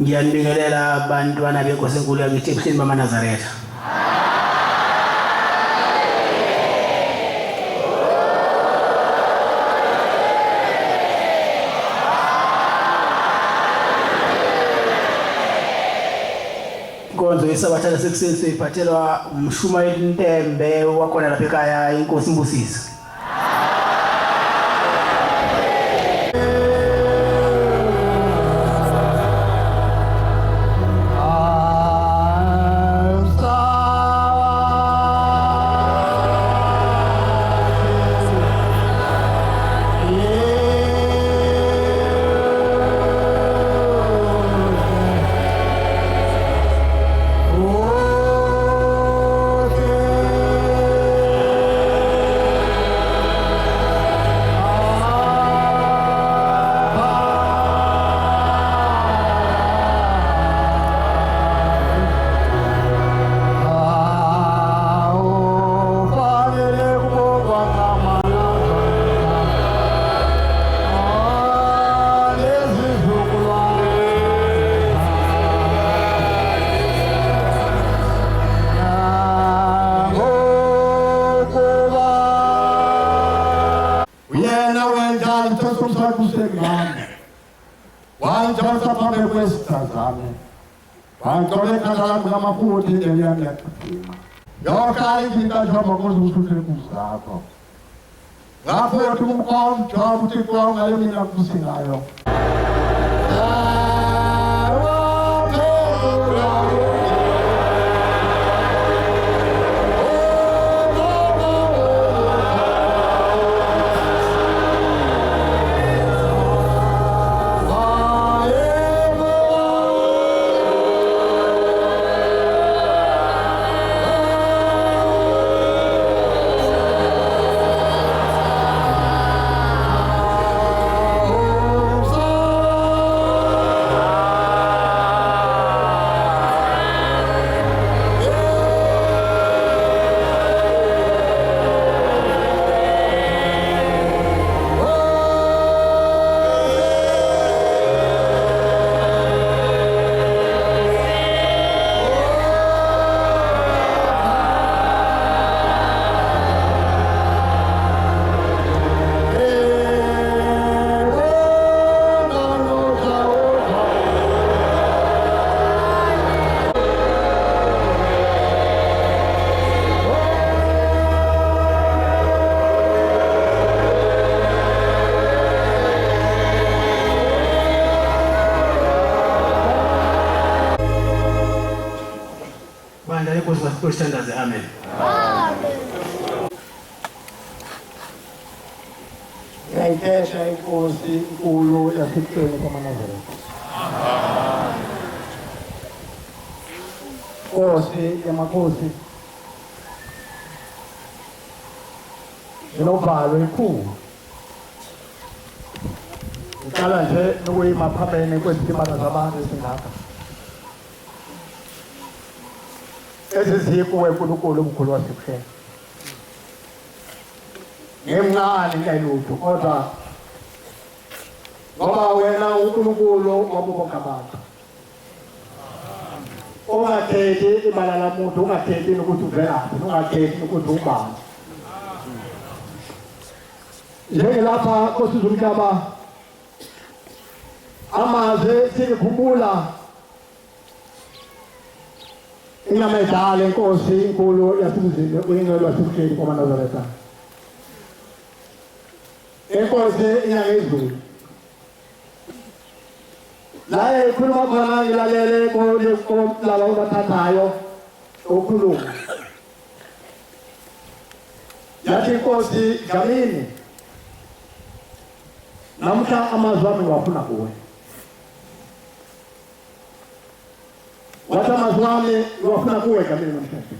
Ngiyanibekelela abantwana benkosi enkulu yakithi ebuhleni bamaNazaretha. Inkonzo yesabatha lasekuseni siyiphathelwa umshumayeli Ntembe wakhona lapha ekhaya inkosi Mbusisi. Amen. Ngayitesha inkosi inkulu yasekuseni kwamaNazaretha. Nkosi yamakhosi. Nginovalo ikhulu. Ngicala nje nokuyima phambene kwezitimela zabantu esingapha. Ezizikho weNkulunkulu omkhulu wasekuseni. Ngemncane ngayilutho kodwa ngoba wena uNkulunkulu wabonke abantu. Ungakhethi ibala lamuntu, ungakhethi ukuthi uvelaphi, ungakhethi ukuthi ubani. Njengelapha Nkosi Zumhlaba amaze sikhumbula inamedala inkosi inkulu yasemzini uyingcwele wasekuseni kwamaNazaretha. Inkosi iyangezulu. La ikhuluma khona ngilalele laba ubathathayo okhuluma. Yathi inkosi Dlamini namhla amazwi ami ngiwafuna kuwe. Wathi amazwi ami ngiwafuna kuwe Dlamini namhlanje.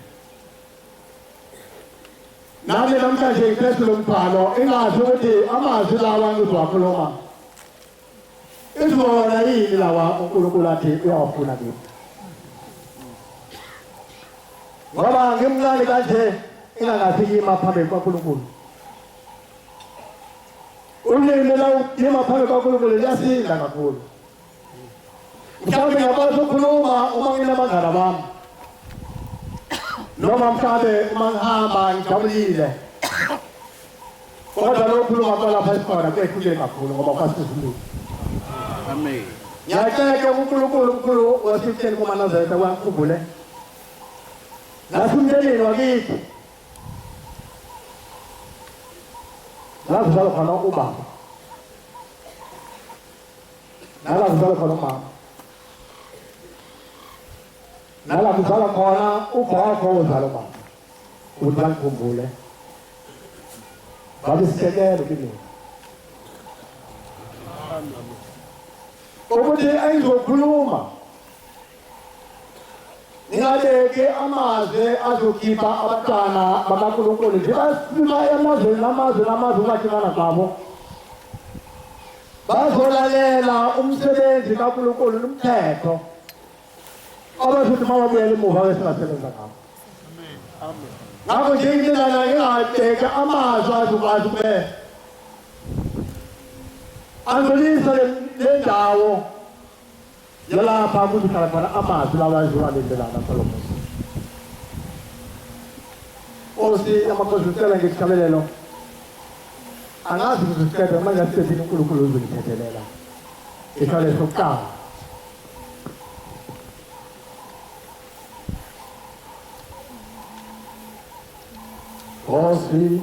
Nami namhlanje ngithethe lo mbhalo ingazi ukuthi amazwi lawa ngizowakhuluma izona yini lawa uNkulunkulu athi uyawafuna kimi. Ngoba ngimncane kanje ingangafika phambi kwaNkulunkulu. Ulimi la uthima phambi kwaNkulunkulu liyasinda kakhulu. mhlawumbe ngiyakwazi ukukhuluma uma nginabangani bami noma mhlawumbe uma ngihamba ngijabulile kodwa lokhu khuluma kwalapha esikhona kwehlukile kakhulu ngoba kwasizulu Amen. ngiyacela uNkulunkulu umkhulu wasitheni kumaNazaretha kwakukhumbule nasumndenini wakithi la kuzalwa khona ubaba nala kuzalwa khona umama nala kuzalwa khona ugogo uzalwa ubaba ukuthi bakukhumbule babisisekelo kimi ukuthi ayizokhuluma ningabeke amazwi azokhipha abantwana bakaNkulunkulu nje basima emazweni namazwe umathingana kwabo bazolalela umsebenzi kaNkulunkulu nomthetho abazothi mababuyela emuva besingasebenza ngabo. Ngakho nje indlela ngingabeka amazwi azokwazi kube angolisa le ndawo yalapha kuzihlala khona amazwi lawa aziwa lendelana Solomon. Osi amakhosi ucela ngesicabelelo angazi ukuziqeda manje asebenzile uNkulunkulu uzongithethelela ihlale sokuqala. Osi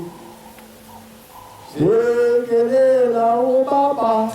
sekelela ubaba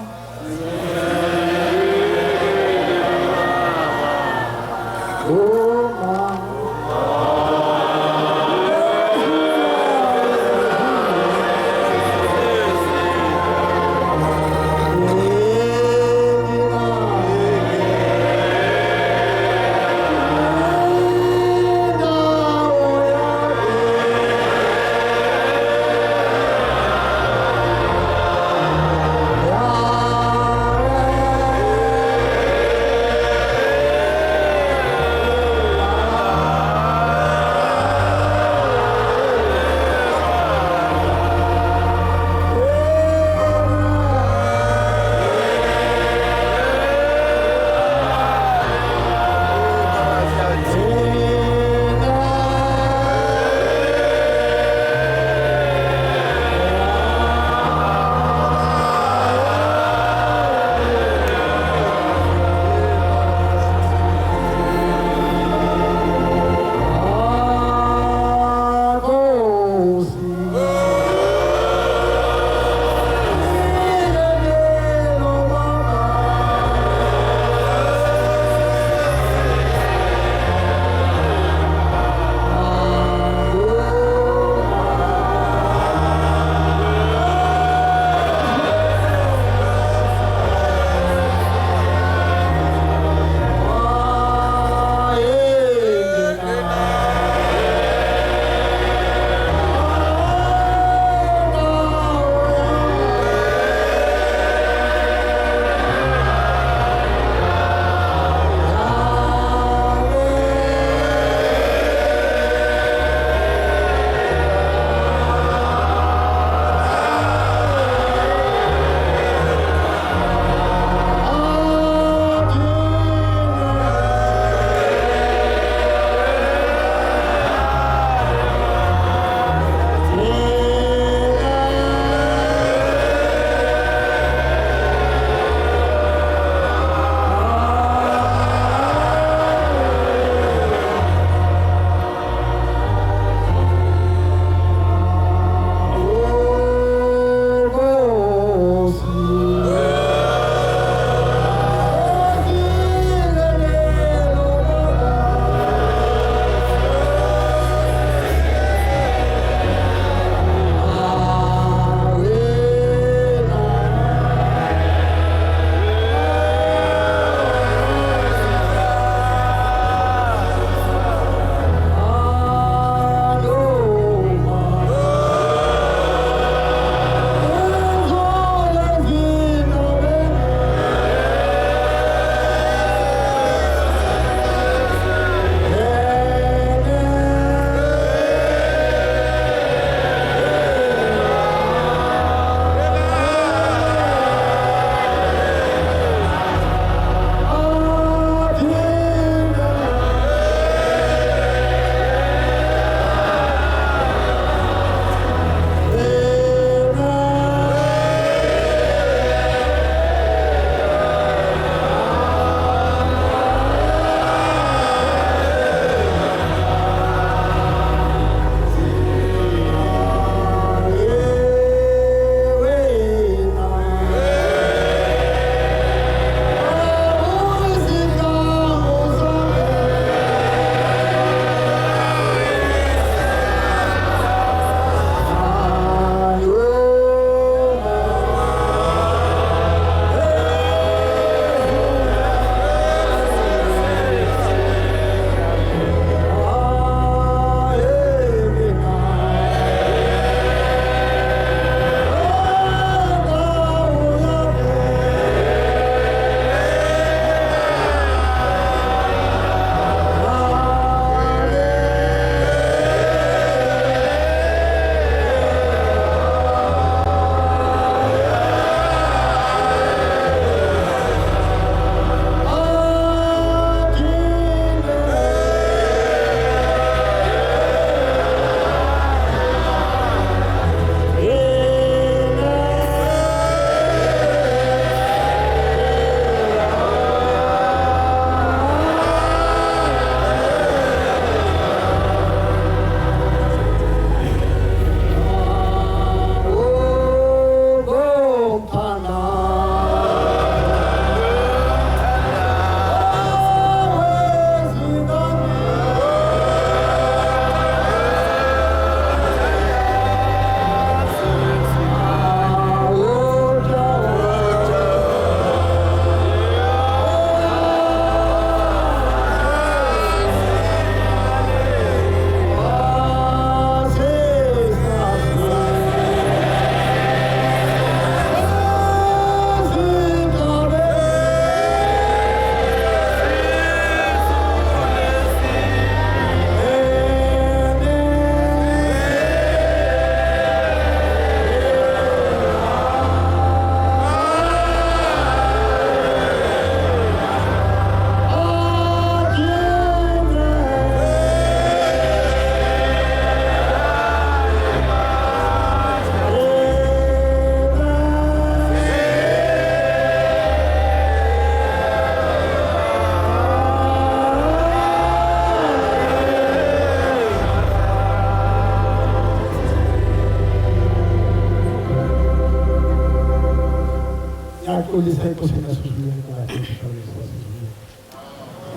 Xolisa enkosini yasizulwini kungathethi Xolisa yasizulwini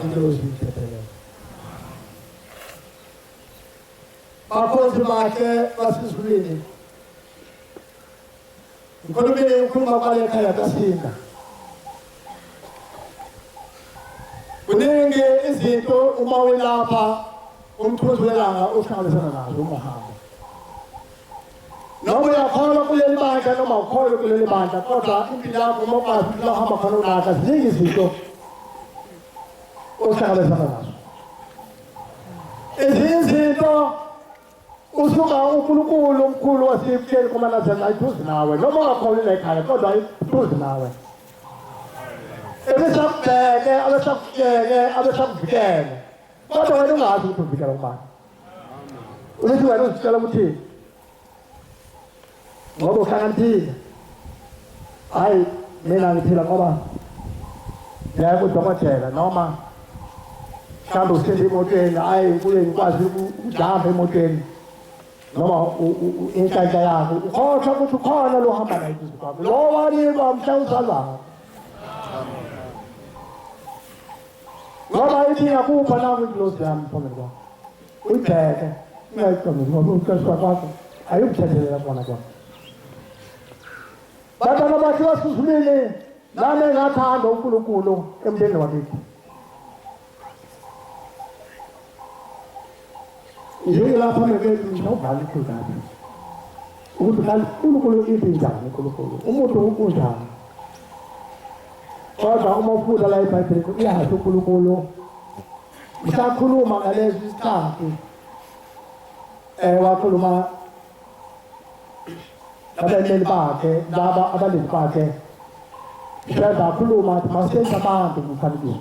into eziyithethelele bakhozi bakhe basizulwini ngikhulumile ukhuluma kwale ekhaya kasinda kuningi izinto uma welapha umthunzi welanga uhlangabezana nazo uma uhamba noma uyakholwa kuleli bandla noma ukholwa kuleli bandla kodwa impilo yakho uma ukwazi ukuthi uhamba khona unaka ziningi izinto ohlangabezana nazo ezinye izinto usuka uNkulunkulu omkhulu wasiphelele kumanazana ayithuzi nawe noma ungakholwa la ekhaya kodwa ayithuzi nawe ebesakubheke abesakuvikele kodwa wena ungazi ukuthi uvikela kubani uthi wena uzitshela ukuthi ngoba uhlakaniphile hayi mina ngiphila ngoba ngiyaya kudokotela noma mhlawumbe usende emotweni hayi kuye ngikwazi ukujamba emotweni noma inhlanhla yakho ukhohlwa ukuthi ukhona lo hamba naye eduze kwakho lo wanikwa mhla uzalwayo ngoba ithi ngakupha nawe ingilosi yami phambili kwakho uyibheke ungayicabuli ngoba uqeshwa kwakho ayikuthethelela khona kwakho bantwana bakhe basizulwini nami engathanda uNkulunkulu emndeni wakithi yini lapha mebethu ngizobhala ikhulakazi ukuthi kanti uNkulunkulu ithi njani uNkulunkulu umuntu unjani kodwa uma ufunda la eBhayibhelini uyazi uNkulunkulu usakhuluma ngalezi isikhathi wakhuluma abameli bakhe laba abalimi bakhe bakhuluma ukuthi masenze abantu kumfanekile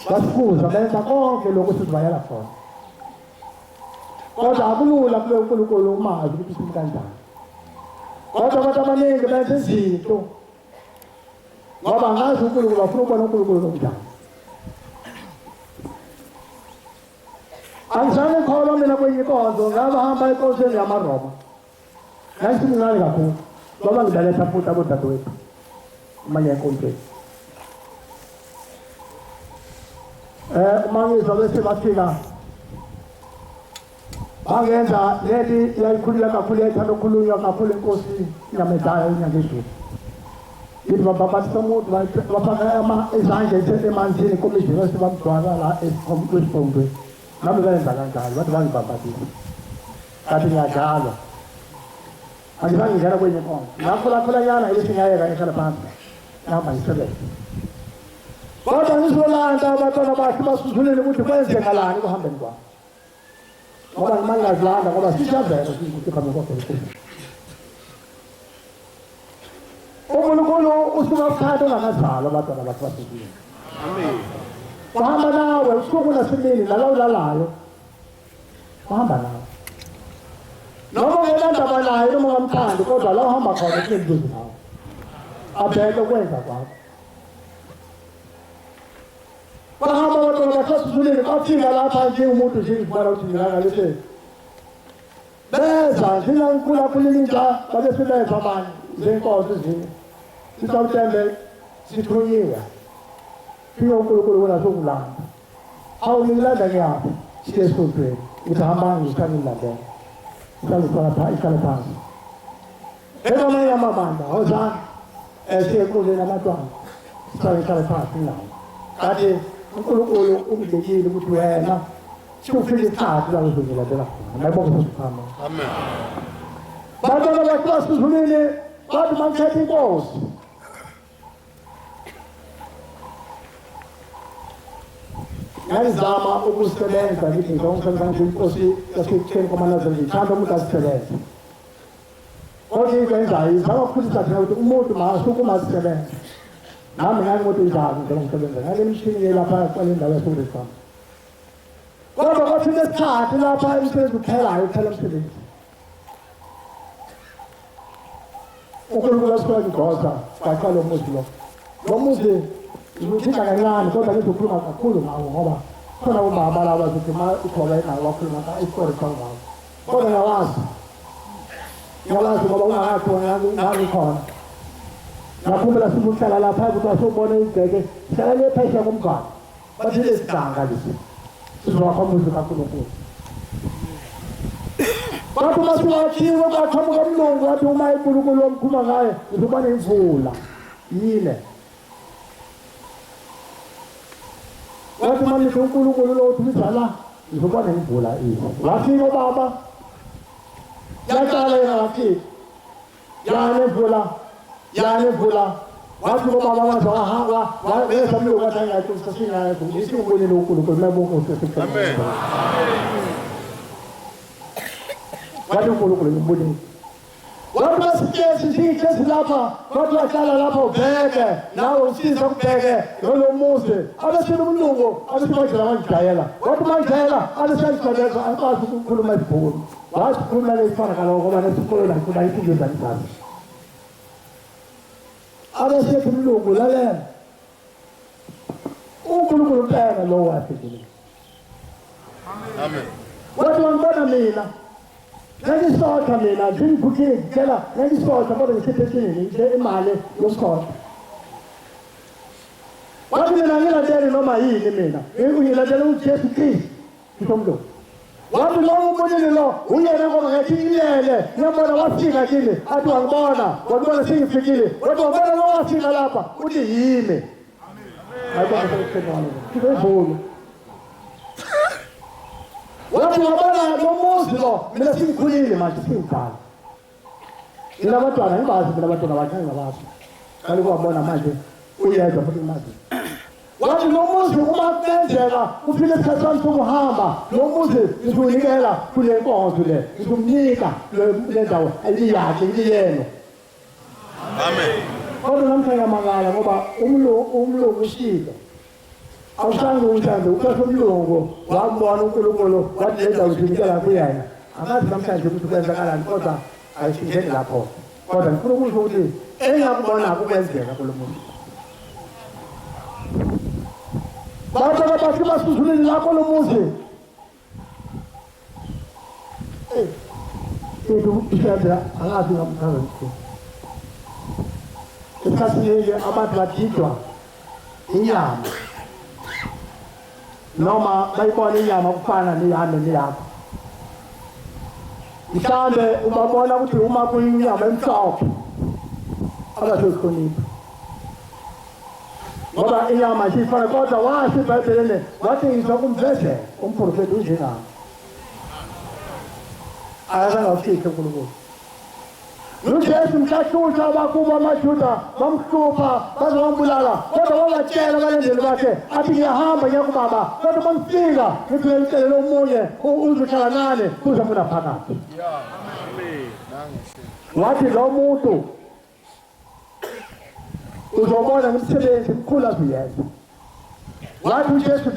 basifuza benza konke lokhu sizibayela khona kodwa akulula kulo uNkulunkulu umazi ukuthi uthini kanjani kodwa abantu abaningi benza izinto ngoba ngazi uNkulunkulu bafuna ukubona uNkulunkulu kanjani angizange ngikholwa mina kwenye inkonzo ngabahamba enkosini yamaRoma ngisimncane kakhulu ngoba ngidaletha futhi abodadewethu amanye enkonzweni uma ngizwa bese bafika bangenza leli yayikhulula kakhulu ethanda ukukhulunywa kakhulu enkosi ingamezayo inyangezulu yithi bababathisa umuntu bafaka izandla emanzini komishini bese bamgcwala la esifundweni nami benza kanjalo bathi bangibambathisa kathi ngiyadlalwa angizange ngingena kwenye inkonzo ngakhulakhulanyana ibethi ngiyayeka ngihlala phansi ngihamba ngisebenza kodwa ngizolanda abantwana bakhe basizulile ukuthi kwenzekalani ekuhambeni kwami ngoba noma ngingazilanda ngoba sishazela ukuthi ekuhambeni kwakho uNkulunkulu usuka kuthanda ungakazalwa abantwana bakhe basizulile amen uhamba nawe usuku nasemini nalawo lalayo uhamba nawe noma ngendaba naye noma ungamthandi kodwa la uhamba khona kunebuzi nawe abheke ukwenza kwakho bahamba abantwana bakhe basizulile bafika lapha nje umuntu nje ngibona ukuthi ngilangalise beza thina uNkulunkulu intsha babe siletha abanye zenkonzo ezinye sisawuthembe sithunyiwe Pia uNkulunkulu wena sokulanda awulilanda ngiyaphi siye esontweni uthi hamba ngisangilandela ihlale phansi amanye amabandla hozana siye enkundleni abantwana sihlale phansi nawo kanti uNkulunkulu ukubekile ukuthi wena sufike isikhathi la uzongilandela khona mayibonke sesikhamba amen bantwana bakhe basizulile bathi mangithetha inkosi ngizama ukusebenza ngithi ngizomsebenza ngenkosi yasekutheni kwamanazeli ngithanda umuntu azisebenze kodwa ikwenzayo izama ukukhulisa thina ukuthi umuntu masuke umazisebenza nami ngangimoto njani ngizomsebenza ngale mishini yelapha kwale ndawo yaseRisam kodwa kwathi lesikhathi lapha imisebenzi uphelayo uphela umsebenzi uNkulunkulu asifuna ngigoza baqala umuzi lo muzi ngithinta kancane kodwa ngizokhuluma kakhulu ngawo ngoba khona umama laba ukuthi ma ikhoba nawo wakhuluma ka istory ngawo kodwa ngiyawazi ngoba ungakakhona ngikhona ngaphumela sibuhlala lapha ukuthi asobona igceke hlala lephesha komgwaqo bathi lesidanga lesi sizwakho umuzi kaNkulunkulu bathi masiwathiwe baqhamuka umlungu wathi uma uNkulunkulu womkhuluma ngaye uzoba nemvula yile wathi manje uNkulunkulu lo uthi uzala uzoba nemvula ile wafika baba yaqala yafika yani vula wathi baba wazahamba wayesamlo kwathanga kusasina isibonile uNkulunkulu mabonke sesikhona amen wathi uNkulunkulu ngibonile wathi basithethe sithethe lapha wathi wahlala lapha ubheke nawe usiza ukubheke lo muzi abasile umlungu abasibajela kanjayela wathi manjayela abasayibheka akwazi ukukhuluma isibhulu wathi khuluma lesifana kaloko ngoba nesikolo la kuba iphinde zanjani abasethi umlungu lalela uNkulunkulu phela lo wathi amen wathi ngibona mina ngisotha mina ngikhukhile ngicela ngisotha ngoba ngisithethini nje imali yomkhotha wathi mina ngilandele noma yini mina ngilandele uJesu Kristu ngomlo wathi lo umbonile lo uyena ngoba ngathi ilele ngiyabona wafika kimi athi wangibona sengifikile wathi wabona lo wafika lapha uthi yimi amen kibezulu wathi wabona lo muzi lo mina singikhulile manje singibhala ngilabantwana ngibazi ngilabantwana bakhe ngabazi kali kwabona manje uyedwa futhi manje wathi lo muzi uma kwenzeka kuphile isikhathi sokuhamba lo muzi ngizonikela kule nkonzo le ngizomnika le ndawo ayiyakhe iliyeno amen kodwa namhlanje amangala ngoba umlungu ushilo awusange uthande ukhetha umlungu wabona uNkulunkulu wathi lenza uzinikela kuyena akazi namhlanje ukuthi kwenzakalani kodwa ayishintsheni lapho kodwa ngifuna ukusho ukuthi engakubona ukwenzeka kulo muntu bathi bathi basuzulile lapho lo muzi ishadra angazi ngamthanda isikhathi abantu badidwa inyama noma bayibona inyama kufana neyami neyapha mhlambe ubabona ukuthi uma kuyinyama emhlophe abazohlonipha ngoba inyama isifana kodwa wathi iBhayibheli wathi ngizokumvezela umprofeti unjengami ayakangafike uNkulunkulu uJesu mhlatshutha abakubo amaJuda bamhlupha bazambulala kodwa wabatshela abalandeli bakhe athi ngiyahamba ngiyakubaba kodwa bangifika ngicela omunye uzohlala nani kuze mina phakathi wathi lo muntu uzobona ngimsebenzi mkhulu aziyenza wathi uJesu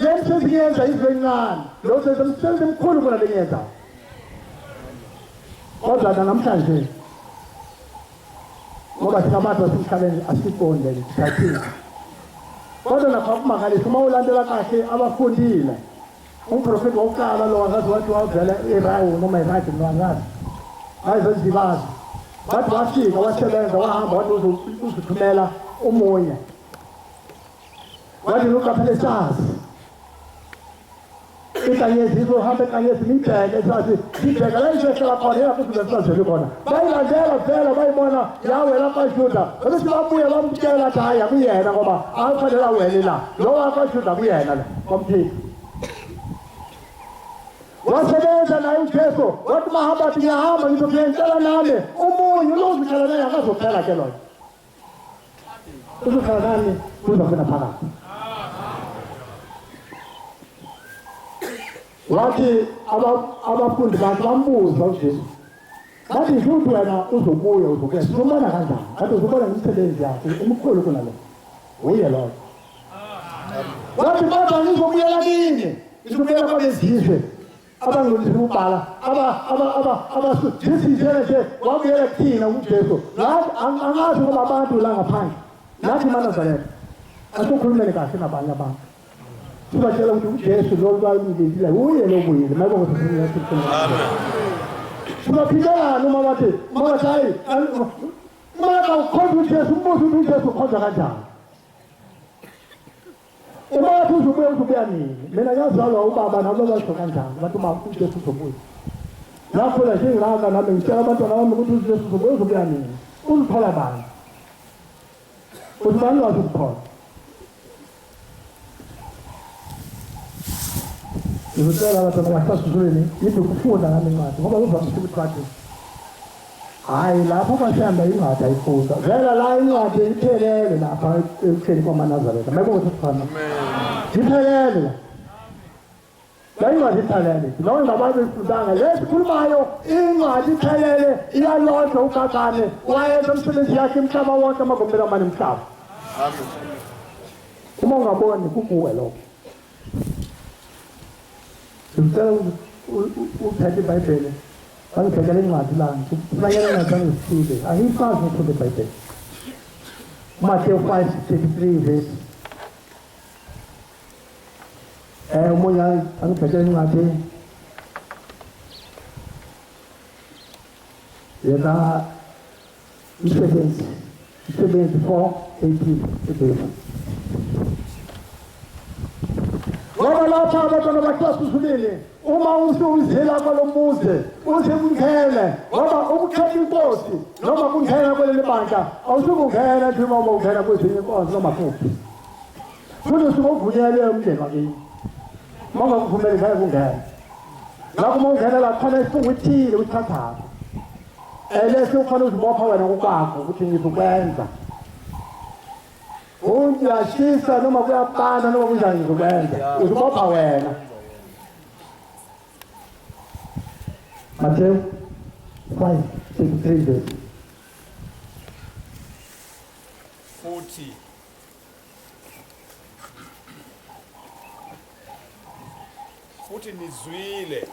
ngiyenza izencane lo sezimsebenzi mkhulu kuna lenyenza kodwa namhlanje ngoba singabantu basemhlabeni asiqonde isathini kodwa lapha kumakalisa uma ulandela kahle abafundile umprofeti wokuqala lo ngathi wathi wavela eRawu noma eRaji nwangazi ayizozibaza bathi wafika wasebenza wahamba wathi uzothumela umoya wathi uqaphele sazi ikanyezi izohamba ekanyezi nibheke sathi sibheka la isehlela khona yakuthi besazeli khona bayilandela vele bayibona yawe lapha Juda bese babuye bamtshela ukuthi hayi akuyena ngoba akufanele awele la lo lapha Juda kuyena la komthini wasebenza naye uJesu wathi mahamba athi ngiyahamba ngizokuyenzela nami umunye uzohlala naye akazophela ke loyo uzohlala nami uzofuna phakathi wathi abafundi bakhe bambuza uJesu bathi futhi wena uzobuya uzokuya sizobona kanjani bathi uzobona ngimsebenzi yakhe umkhulu kuna lo uye lo wathi baba ngizobuyela kini ngizobuyela kwabezizwe abangolisa ubhala abasizele nje wabuyela kuthina uJesu angazi ngoba abantu la ngaphandle nathi maNazaretha asikhulumele kahle nabanye abantu sibatshela ukuthi uJesu lo bayilindile uye lo buyile mayibonga sifuna ukuthi amen sibaphilana uma bathi hayi Uma ukhonza uJesu umbuzo uJesu ukhonza kanjani? Uma uzubuya uzubuya nini? Mina ngiyazalwa ubaba nabo basho kanjani? Abantu uma uJesu uzobuya. Lapho la ngingaka nami ngitshela abantwana bami ukuthi uJesu uzobuya nini? Uzithola bani? Uzibani wathi ukuphola. Ngizotshela abantwana basasuzuleni yithi ukufunda nami incwadi ngoba uzamsho ukuthi bathi hayi lapho basihamba incwadi ayifunda. Vela la incwadi iphelele lapha ekutheni kwaManazaretha. Mayikuthi kukhona. Iphelele. La incwadi iphelele. Lo ngabantu besifundanga lesikhulumayo incwadi iphelele iyalodwa uGagane wayenza umsebenzi yakhe umhlaba wonke amagombela manje umhlaba. Amen. Uma ungaboni kukuwe lokho. Ngicela uphethe iBhayibheli. Angibhekele incwadi la ngiyayela ngazange sifike. Angifasi ukufunda iBhayibheli. Matthew 5:33 verse. Umoya angibhekele incwadi. Yena isebenzi 4:18. Ngoba lapha abantwana basasuzulile uma usuzela kwalomuze uze kungene ngoba ukuthetha inkosi noma kungena kweleli bandla awusukungena nje uma ungena kwezinye inkonzo noma kuphi futhi usukuvunyelwe umndeni wakini uma ungavumeli ngeke kungena ngakho uma ungena la khona isifungo ithile uthathayo lesi ufanele uzibopha wena ngokwakho ukuthi ngizokwenza uyashisa noma kuyabanda noma kunjani ngizokwenza uzibopha wena. Matthew 5:33 futhi nizwile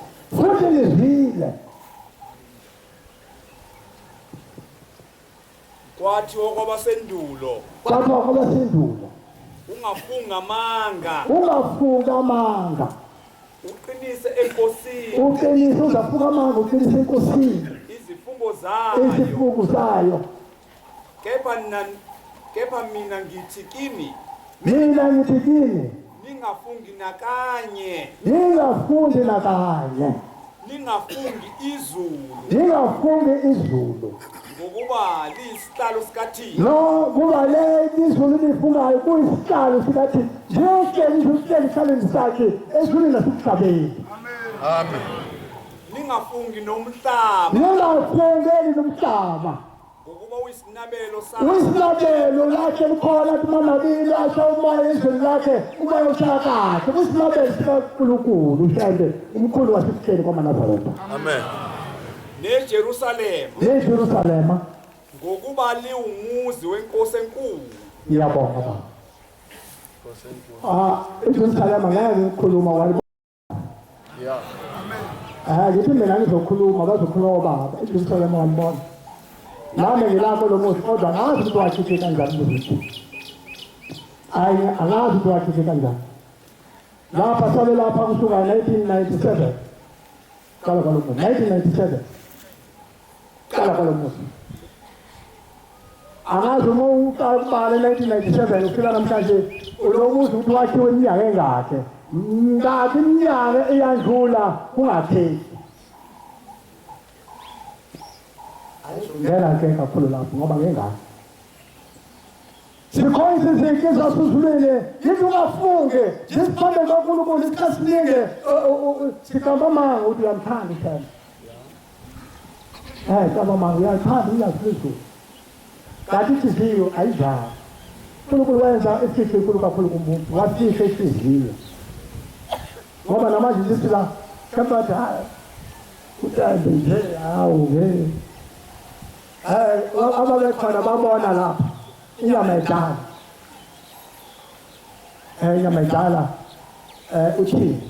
kwathi okwabasendulo ungafunga amanga uqinise enkosini uzafunga amanga uqinise enkosini izifungo zayo kepha mina ngithi kini ningafungi nakanye ningafungi izulu ngokuba liyisihlalo sikaThixo no kuba le izulu lifungayo kuyisihlalo sikaThixo nje lihleli esihlalweni sakhe ezulwini nasemhlabeni. Amen. Ningafungi nomhlaba ngokuba uyisinabelo lakhe likhona kumanabili asho umoya ezweni lakhe umoya ushaya kahle kuyisinabelo sikaNkulunkulu ushende umkhulu wasekuhleni kwaManazaretha. Amen. neJerusalema ngokuba liwumuzi wenkosi enkulu. Ngiyabonga baba. eJerusalema ngeke ngikhuluma wali. Yeah. Ngithi mina ngizokhuluma bazokhuluma obaba eJerusalema walibona. Nami ngilapho lo muzi kodwa ngazi ukuthi wakhiphe kanjani ukuthi. Angazi ukuthi wakhiphe kanjani. Lapha sabe lapha kusuka 1997. Kala 1997. Kala muzi. Angazi uma uqala 1997 ufika namhlanje lo muzi ukuthi wakhiwe iminyaka engakhe. Ngathi iminyaka eyandlula kungapheli. Ngena ke kakhulu lapho ngoba ngengane. Sikhoyise izinto zasuzulele, yithi ungafunge, sisiphambe kaNkulunkulu isikhasinike, sikamba manga ukuthi uyamthanda isana. Kamba manga uyathanda uyaphezulu. Kanti inhliziyo ayidlali. uNkulunkulu wenza isifiso enkulu kakhulu kumuntu, wafihla inhliziyo. Ngoba namanje sithi la, kabathi uthande nje hawu ababekhona babona lapha inyama edala inyama edala uthini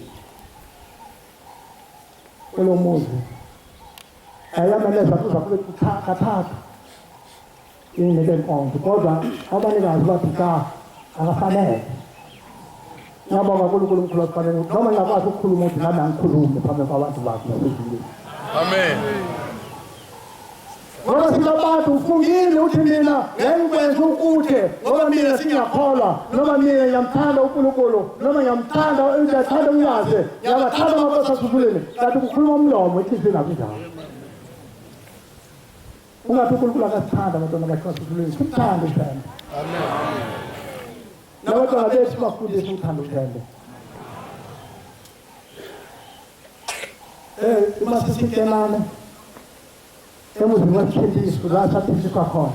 kulo muzi yameleza kuza kube kathathu inele nkonzo kodwa abanikazi bathi cha akafanele. Ngiyabonga uNkulunkulu umkhulu ofanele noma ngakwazi ukukhuluma ukuthi nami angikhulume phambi kwabantu bakhe nasezulwini. Amen. ngoba sinabantu ufungile uthi mina ngikwenza ukuthe ngoba mina singakholwa noma mina ngiyamthanda uNkulunkulu noma ngiyamthanda uyathanda umyazi ngiyabathanda amakosi asifuleni kanti kukhuluma umlomo ekhizini akunjalo ungathi uNkulunkulu akasithanda abantwana bakhe asifuleni simthande uthando amen nabantwana bethu bafundiswe uthando uthando uma sisikenane emuzini wesithendiso la sathenjiswa khona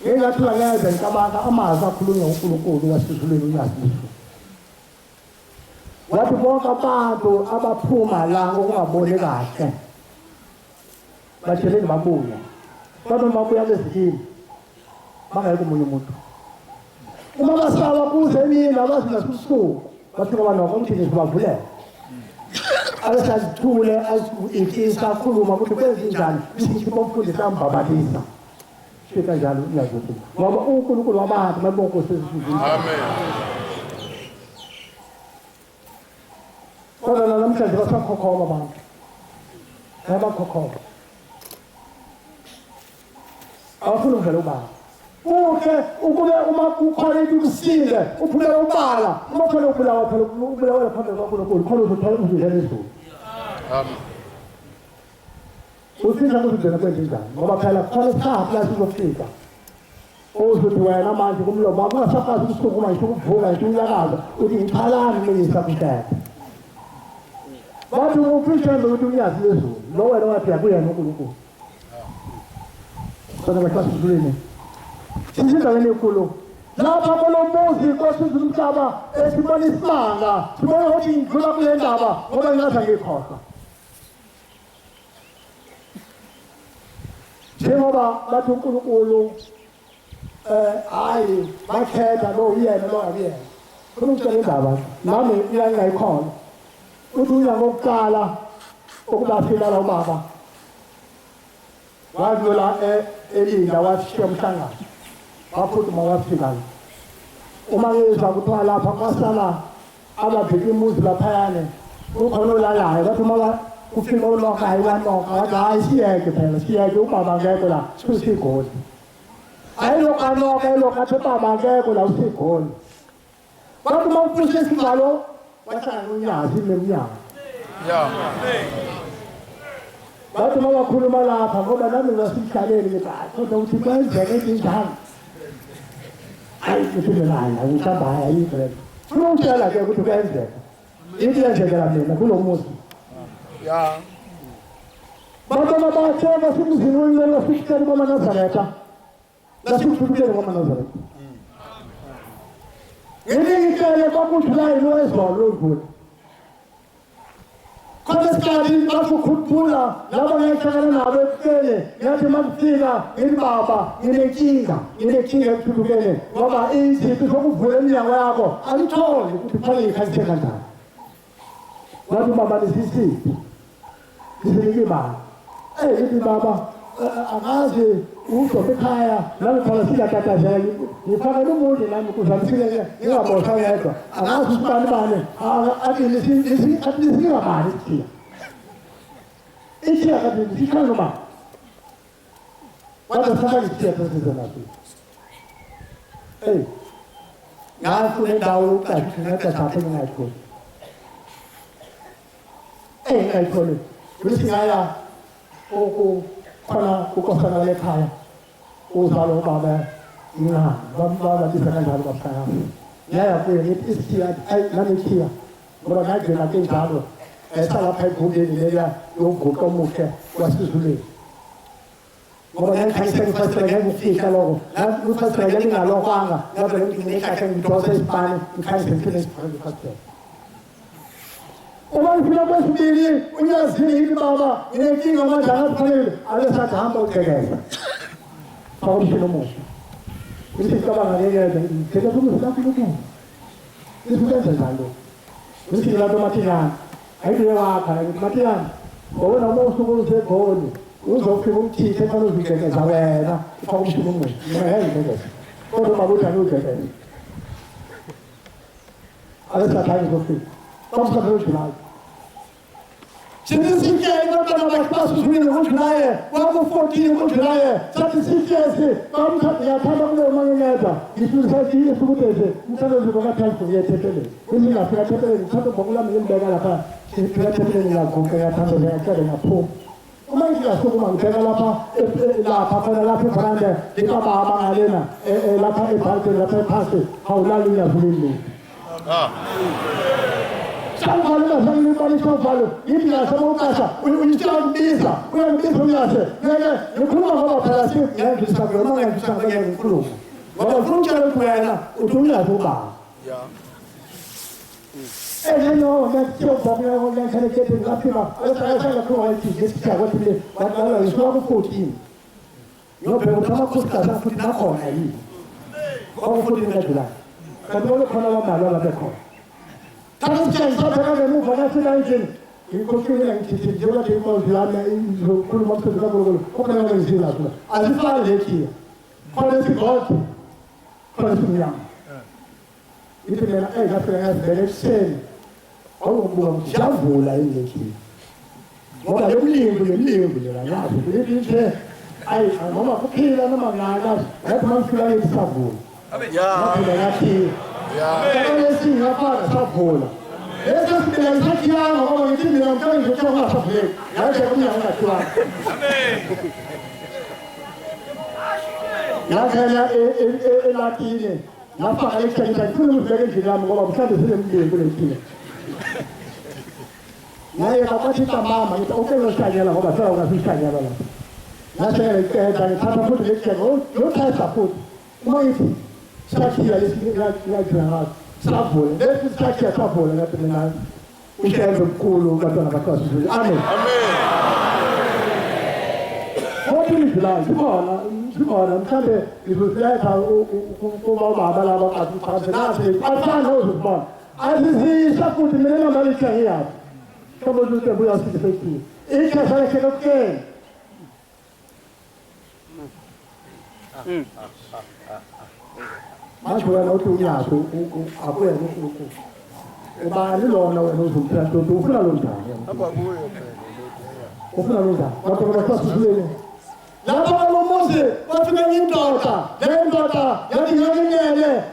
ngingathi la ngeze ngicabanga amazwi akhulunywa uNkulunkulu wasizulweni uyaziso wathi bonke abantu abaphuma la ngokungaboni kahle batsheleni babuya kodwa babuya lezikini bangayikho umunye umuntu uma basaba kuze mina bazi nasisuku bafika abantu ukuthi ngizibavulele abesazithule azifisa khuluma ukuthi kwenzenjani sithi bomfundisa ambabalisa fika njalo uyazothi ngoba uNkulunkulu wabantu mabonke sesizini amen kodwa namhlanje basakhokhoma abantu bayabakhokhoma awufuna uvela ubaba kuhle ukube uma kukhona into kusinde uphumela ubala uma khona ubulawa phela ubulawa phambi kwaNkulunkulu khona uzothola uzidlela ezulu amen usitha kuzidlela kwenze njani ngoba phela khona isiphathi la sizofika uzothi wena manje kumlomo akungasakwazi ukusukuma ngisho ukuvuka ngisho unyakaza uthi ngiphalani meyisa kuhlala bathi uphisha ukuthi unyazi lezulu lo wena wathi yakuyena uNkulunkulu kodwa basasizuleni sizindaweni enkulu lapha kolomuzi kwesizwe umhlaba esibona isimanga sibona ukuthi ngidlula kule ndaba ngoba ngingaza ngikhohlwa njengoba bathi uNkulunkulu hayi bakhetha lo uyena lo akuyena khona ukutshela indaba nami ngingayikholwa uthi uya ngokuqala ukuba fila la ubaba wadlula elinda washiya umhlangano waphuthuma wafika uma ngizwa kuthiwa lapha kwasala ababheki imuzi laphayane ukhona olalayo bathi uma kufika unoka ayiwanoka wathi hayi siyeke phela siyeke ubaba ngekho la sisigoli ayilokanoka athi ubaba ngekho la usigoli bathi uma ufushe isivalo wahlala unyazi nemnyaka bathi uma bakhuluma lapha ngoba nami ngasimhlaleli ngithi kodwa uthi kwenzeke enjani hayi kuthulelana ngihamba hayi phela kunokuhlala ke ukuthi kwenzeka into yenzekela mina kulo muzi batona bathema simuzini wenyelo sikutshela kwaManazaretha lasikuthukele kwaManazaretha ngiyicele bakuthi la ilo ezolo ivule khona isikhathi basukhuphula laba ngiyahlangana nabo ekufeni ngathi makufika ngithi baba nginenkinga ekuthulukene ngoba izitho zokuvula eminyango yakho alitholi ukuthi kufanele ngikhalise kanjani ngathi baba nisisiphi ngizinike imali ngithi baba akazi uzobe ekhaya nami khona singatatazela ngifakele umuntu nami ukuze ngifike ngingabosha yedwa akazi usibani bani athi nisingamali ithiya kathi nisikhale noma kodwa saka ngithiya sesize nathi ngafuna indawo yokuqashisa ngatathathe ngingayitholi ngingayitholi ukuthi ngaya khona ukosana lekhaya uzalo ubaba baba bisa kanjalo baphaya yaya kuye ngithi isithiya nami ithiya ngoba ngagcina kenjalo salapha egumbini lela yoguqa omuhle wasizulweni ngoba ngikhanyisa ngifasela ngifika lokho ngifasela ngingalokwanga ngabe ngithi ngikakhe ngidose isipani ngikhanyisa ngifike ngifasela uma ngifika kwesibili unyazini yithi baba nginenkinga manje angazifanele abesathi hamba uqhekeza faka umshini omusha ngithi cabanga ngekeze ngithethe ukuthi laphulukene ngithi njalo ngithi ngilato mathingana ayidiye wakha ngithi mathingana ngoba noma usuku lusegoli uzofika umthithe khona uziqhekeza wena faka umshini omusha ngeke kodwa babuthi angiuqhekeza abesathi ayizofika Vamos fazer o final. Sinisitshele abantwana bakhe basuzumile ngoJulayi, kwaku-14 ngoJulayi, sathi sihlezi, ngiyathanda kuleyo manginceda, ngisusathile sukudeze, umsebenzi kwakaThembu ngiyethephelele. Ngingafika Thempeleni, ngithatha ibhuku lami ngilibeka lapha, ngifika Thempeleni ngaguqa, ngiyathanda ngiyacela ngaphuma. Uma ngingasukuma ngibheka lapha khona lapha ebrande, ngikababa ngalena, lapha ebhalteni, lapha ephasi, hawulali ngiyavulile. Sangivalela sangilibalisa uvalo, yithi ngasemokasa, uyisiyakubiza, uyangibiza umyase, ngeke ngikhuluma ngoba phela ngiyangisa kulo, uma ngiyangisa ngeke ngikhuluma. Ngoba ufuna ukutshela ukuthi wena uthi umyazi ubaba. No, that's so popular when I'm trying to get in Latina. I was trying to go and this guy, what did it? But I was 14. No, but I'm not put that put that on. I need. How put in that line? But all the color of my love at home. Come change, I'm move on that engine. You could feel like it's a geology of Lana in the Kulma to the Double. Open on the Zilla. I just found it here. Call it God. Call it young. Itu memang saya beresen. Kalau bukan jauh lah ini sih. Mama lebih lah ya. Jadi saya, mama kira nama ngagas. Saya memang sudah itu sabu. Ya. Nanti. Ya. Kalau sih apa sabu lah. Itu sudah saya kira mama itu memang kau itu cuma sabu. Ya saya punya anak tua. Ya saya latih ni. Napa kali kita dulu sebagai jiran ngobrol besar di sini boleh. Naya dapat kita mama kita oke lo saja lah ngobrol saya nggak bisa saja lah. Naya dari tanpa pun dia lo saya saput. Mau itu sakit ya sini ya jangan sapul. Dia sakit sapul nggak temenan. Usia berkulu kata nak kau sudah. Amin. Kau pilih jelas Orang sampai ibu saya tahu kumau bapa lama kaki pasal nasi, pasal harus bon. Aziz sapu di mana balik cahaya. Kamu juga boleh asal seperti. Ini saya kerjakan. Masuk orang itu ni aku yang itu. Baru lawan orang itu tu pula lontar. Apa boleh? Pula lontar. Apa kita susul? Lapa Mose, watu wengi mtoka, yangilele,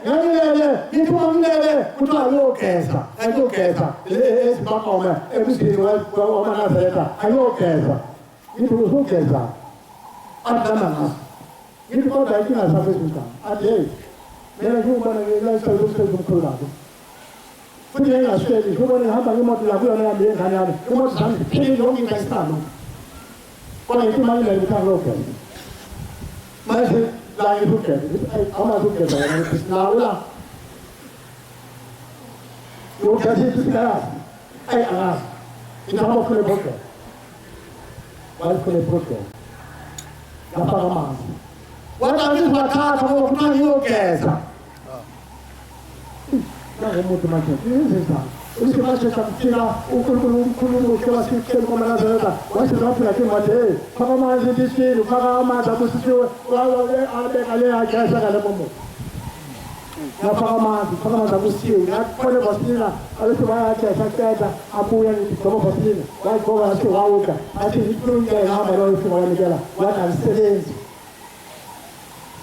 itu mangilele, kutayokeza, ayokeza, esibakome, ebisini wa Nazareta, ayokeza, itu uzokeza, adamana, itu kwa daiki na sabezuka, ade, nena jumba na nena sabezuka kumkulado. Futhi ngenga sweli, kuba ngihamba ngemoto la kuyona yami engane, imoto zami, pheli lonke ngayisalo. Kalau itu mana lagi kita lakukan? Masih lagi bukan? Apa bukan? Lalu lokasi itu sekarang, alas, kita mau kena bukan, balik kena bukan, apa ramah? Waktu itu waktu kamu punya lokasi, nak kamu tu macam ini sah. उसके बाद से सब चीज़ उकुल उसके बाद से खेल को मना देता था वैसे ना फिर आके मजे फकामा से जिसके फकामा दाबु से जो वाले आते काले आके ऐसा काले बम्बो ना फकामा दाबु से ना कोने बसनी ना अरे तो वहाँ आके ऐसा क्या था आपको यार कब बसनी ना वहाँ को वहाँ से वाव का ऐसे इतना ही है ना मरो उसके वाले निकला वहाँ कंस्टेलेंस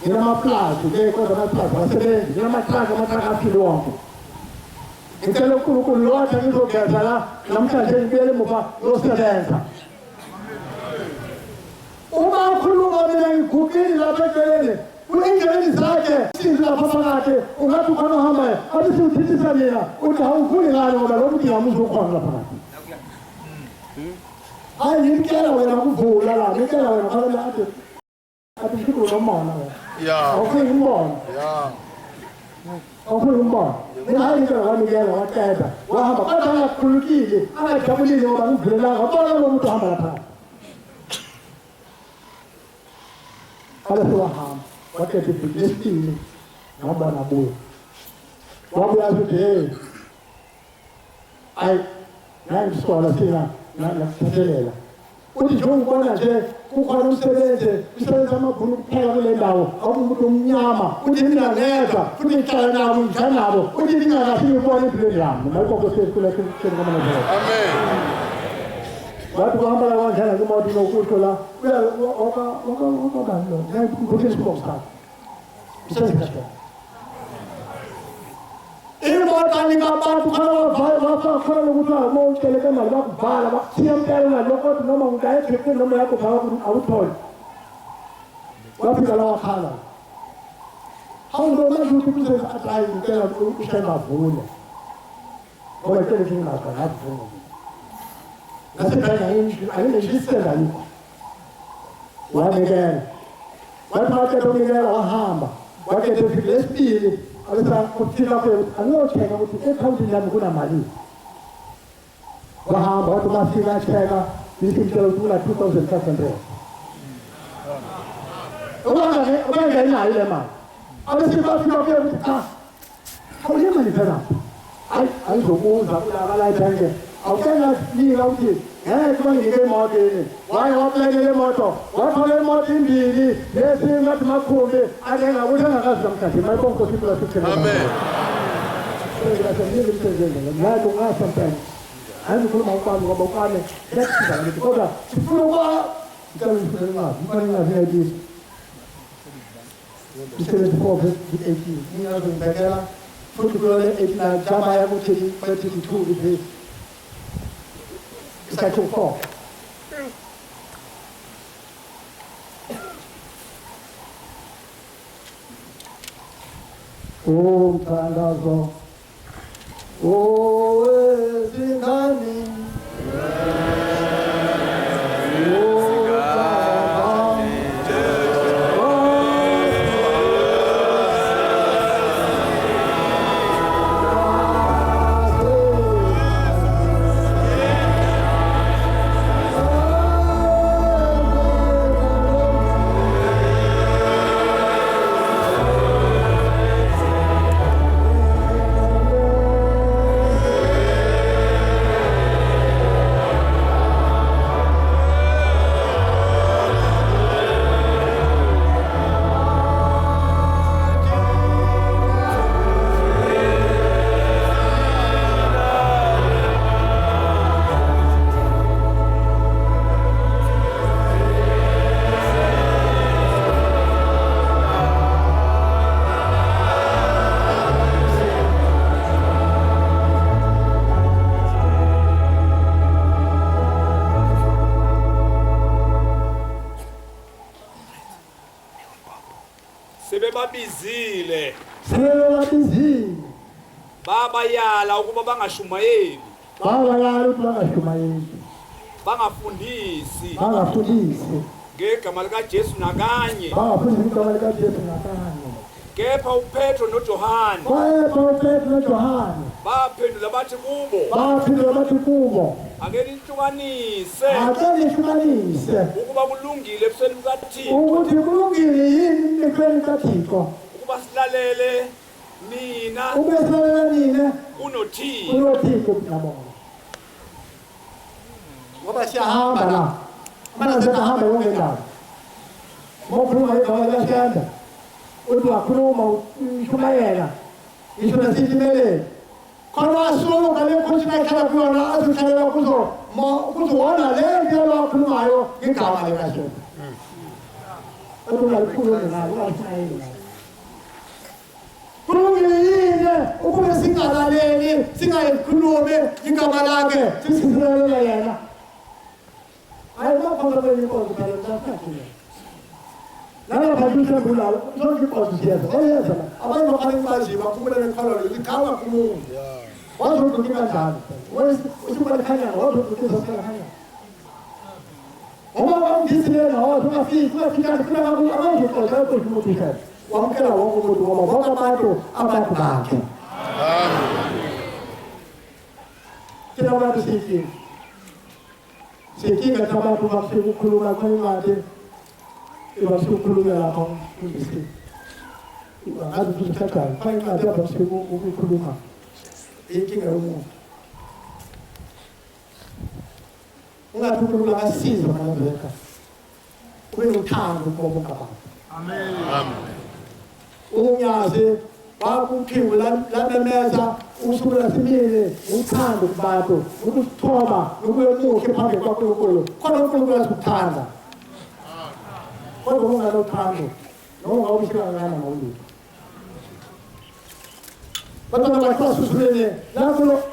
ये ना प्लास देखो तो ना प्लास कंस्टेलेंस ये ना प्लास काफी लोग Então o lote aqui do que lá, não está sendo bem mofa, não está dentro. Uma coluna de cooking lá para ele. O inglês sabe, se lá para parar, o gato quando rama, a pessoa se diz ali, o tal fui lá no balão que vamos o quando lá para. Aí ele quer lá, eu vou lá, ele quer lá, eu vou lá. A pessoa não manda. Yeah. Okay, bom. Yeah. Okay, bom. Ni hari kalau kami jalan awak kaya, wah apa kata nak kulki, awak kamu ni orang gila, apa orang mau tu hampa apa? Kalau suah ham, awak itu mesti ni, hampa nabu. Wah biar tu ay, yang sekolah sini nak sekolah. Uji jom mana je, kukarum sekolah sama guru kaya boleh tahu, aku butuh nyama, uji ni nak neta, uji cara nabu, cara nabu, uji ni nak sini buat ni beli ram, mereka kau sekolah mana je. Amen. Watu kuhamba la wanjana kama watu wanaokuto la waka bando na kukutini kwa mstari kisha Importante kapatu kalau bahasa kalau kita mau cakap malam bala, siam kali na lokot nama mungkin kita nama aku bawa aku tol. Tapi kalau akala, hang dona jutu tu saya atai kita aku kita nak boleh. Boleh kita ni nak nak boleh. Nasi saya ini register lagi. Wah ni wah macam tu ni lah hamba. Wah kita pilih Alisa kuchila kwa alo cheka kuti ekauti ndani kuna mali. Wahamba watu masina cheka nisimtelo tula 2500. Oba ina ile ma. Alisa basi kwa kwa kwa yema ni tena. Ai dogo za kula bala change. Au tena ni lauti. Kama ni ile moto ni. Wao wapi ile moto? Watu ile moto mbili. Yesu ngati makombe. Agena wona kaza mkati. Mai bongo sikula sikula. Amen. Na ndo ngasa mpeni. Ani kula maupano kwa bokane. Next time nikoda. Sikula kama sikula. Mbona na vile Isele kwa 18. Ni na ndagala. Futukula 18 jama ya mutini 32 hivi. Kita cukup. Om Tandazo. O Zingani. Sebebabizile. Sebebabizile. Baba yala ukuba bangashumayeli. Baba yala ukuba bangashumayeli. Bangafundisi. Bangafundisi. Ngegama lika Jesu nakanye. Bangafundisi ngegama lika Jesu nakanye. Kepha uPetro noJohane. Kepha uPetro noJohane. Baphendula bathi kubo. Baphendula bathi kubo. Ake nihlukanise. Ake nihlukanise. Ukuba kulungile ebusweni bukaThixo. Ukuthi kulungile yini ebusweni bukaThixo. Ukuba silalele nina. Ukuba silalele nina. UnoThixo. UnoThixo nabona. Ngoba siyahamba la. Mana siyahamba yonke indawo. Mokhuluma igama likaShanda. Uthi wakhuluma ushumayela. Ngisho nasitimelele. Khona asuluka le nkosi nakhala kuyona azikhalela kuzoona le nto wakhulumayo ngegama likaJesu. Uthi ngalikhuluma naye ungashumayeli naye. Kulungile ukuba singalaleli singayikhulumi igama lakhe sisilalela yena. Hayi bakhona beyinkonzo phela ngisafakile. Nala badisa bulala zonke inkonzo siyeza oyeza abantu bakhanya baziba kumele bekhala likhama kumuntu. Wazokuthi kanjani? Usuka likhanya wazokuthi sokhanya. Uma ngizile nawo ungafika kufika abazoqoqa ukuthutha. Wamkela wonke umuntu ngoba bonke abantu bakhe. Amen. Kila abantu sithi sikinga abantu bafika ukukhuluma khona ibasukhuluma lapha kundisi. Ngathi kusakhala khona ngathi abafika ukukhuluma. Inkinga yomuntu. Ungathi ukhuluma ngasizo kanabeka. Ube nothando kubo bonke abantu. Amen. Amen. Unyazi bakuphiwe lamemeza usukela simile uthando kubantu ukuthoba ukuyonyuka phambi kwaNkulunkulu khona uNkulunkulu asikuthanda kodwa unganothando noma awushiyana ngolutho kodwa bakwasusulele lapho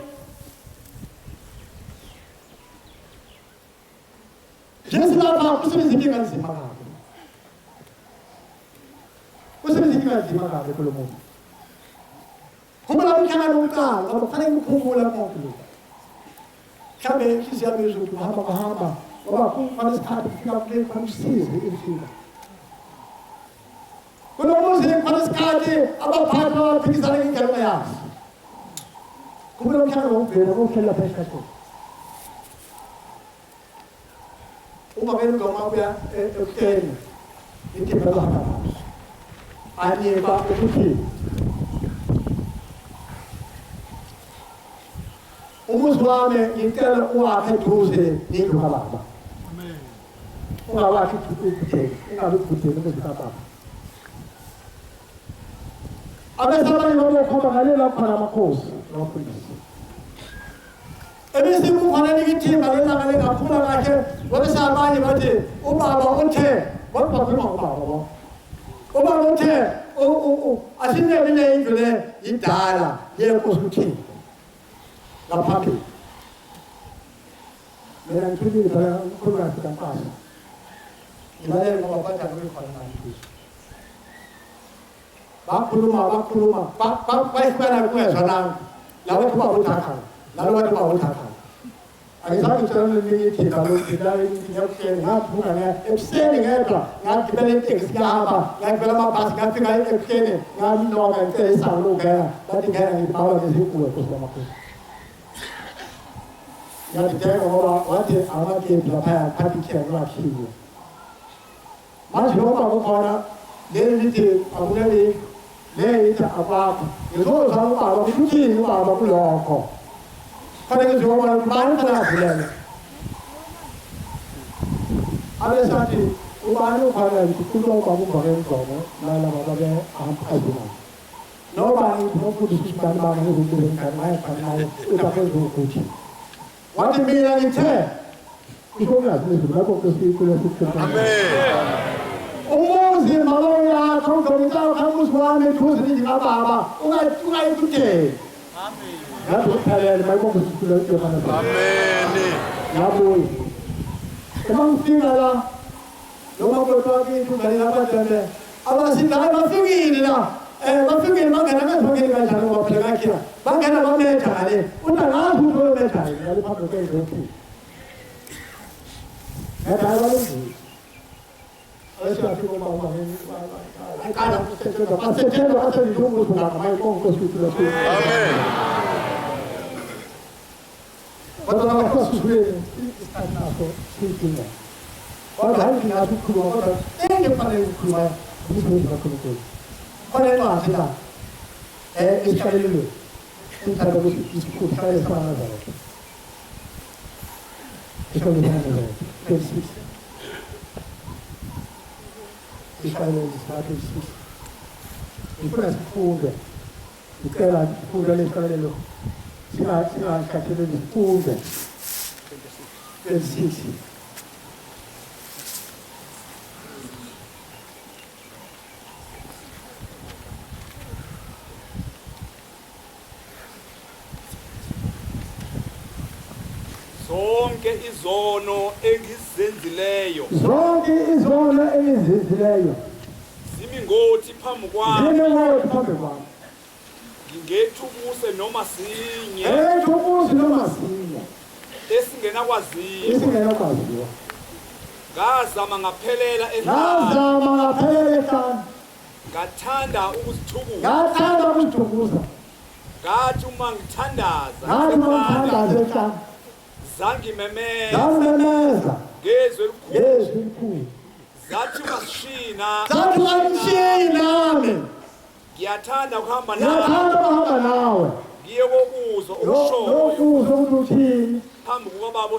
Yesu lapha kusebenza inkinga nzima kabi kusebenza inkinga nzima kabi kulo muntu Kuba umkhana lokuqala ngoba kufanele ukuphumula konke lokho. Mhlawumbe inhliziyo yami izothi hamba ngoba kufanele isikhathi kufika kule kwamsize ukufika. Kulo muzi kufanele isikhathi abaphathi abaphikisana ngendlela yazo. Kuba umkhana wokuvela kokuhlela phakathi kwaso. Uma vele ngoma kuya ekuteni into bahamba. Anyeba ukuthi umuzi wami ngicela uwakhe eduze nendlu kababa. Amen. Ungawakhi ukuthe, ungabe ukutheni ukuzibaba. Abesabanye babekhomba ngalela khona amakhosi nabafundisi. Ebese kufanele ngithimba lelanga lengaphuma kahle, wabesabanye bathi ubaba uthe, wabakhuluma ubaba. Ubaba uthe, asinele indlu le idala yenkosi uthini. Laphambi mina ngithulile phela ukhulukazi kaNkasa ngilalela ngoba bathi ngikhona manje bakhuluma bayikhwela kwezwa nami lawo kuba uthakha lawo kuba uthakha ayizange utshelane ngithi kaloku ngilale ngiyakutshela ngaphuka ebuseni ngedwa ngagibela iteksi ngahamba ngagibela amabhasi ngafika ekuseni ngaminoka ngicela isango lokungena bathi ngena ngibhala nezikuwe nkosi yamakhosi Yaditeka ngoba wathi amakhephi laphaya phathi ikhiyana lakhiwe. Manje ngoba kukhona leli lithi akuleli le ithi akwakho. Ngizozwa ubaba ukuthini ubaba kulokho. Kufanele njengoba ubani kuyavulela. Abesathi ubani ukhona ukukhuluma ubaba ungake ngcono lala baba be ahamba. Noba ngifundisa isibani bami ngezinto ngani khona utaphenza ukuthi Wathi mina ngithe ukungazi nje lapho kusikulo sikho. Amen. Umuzi maloyo yakho ngomntana kamuzi wami thuzi ngababa ungayikutheni. Amen. Ngabe uthalele mayibonke sikhulo yebana. Amen. Yabuye. Uma ngifika la noma kodwa ngikungani abadala abasindala bafikile la bafikile bangena ngaphambi kanjani ngoba phela ngakhira bangena bamethale unangazi ukuthi bamethale ngale phambi kwendlu ngathi balungile ayesafika uma akala kusetshenzwa basetshenzwa asenjungu kunga mayibonke sikhulo sikho. Amen. Kodwa bakwasukulele isikhathi naso sidinga kodwa hayi ngathi ukukhuluma kodwa engefanele ukukhuluma ngizwe kakhulu Olha lá, filha. Esse cara ali. Esse cara ali. Esse cara ali. Esse cara ali. Esse cara ali. Esse cara ali. Esse cara ali. Fuga. Esse cara ali. Fuga ali. Esse cara ali. Esse cara ali. Fuga. Esse zonke izono engizenzileyo zimingothi phambi kwami ngingethukuse noma sinye esingenakwaziwa ngazama ngaphelela ehlane ngathanda ukuzithukuza ngathi uma ngithandaza zangimemeza ngezwe elikhulu zathi masishina ngiyathanda ukuhamba nawe ngiye kokuzwa okushoyo phambi kukababa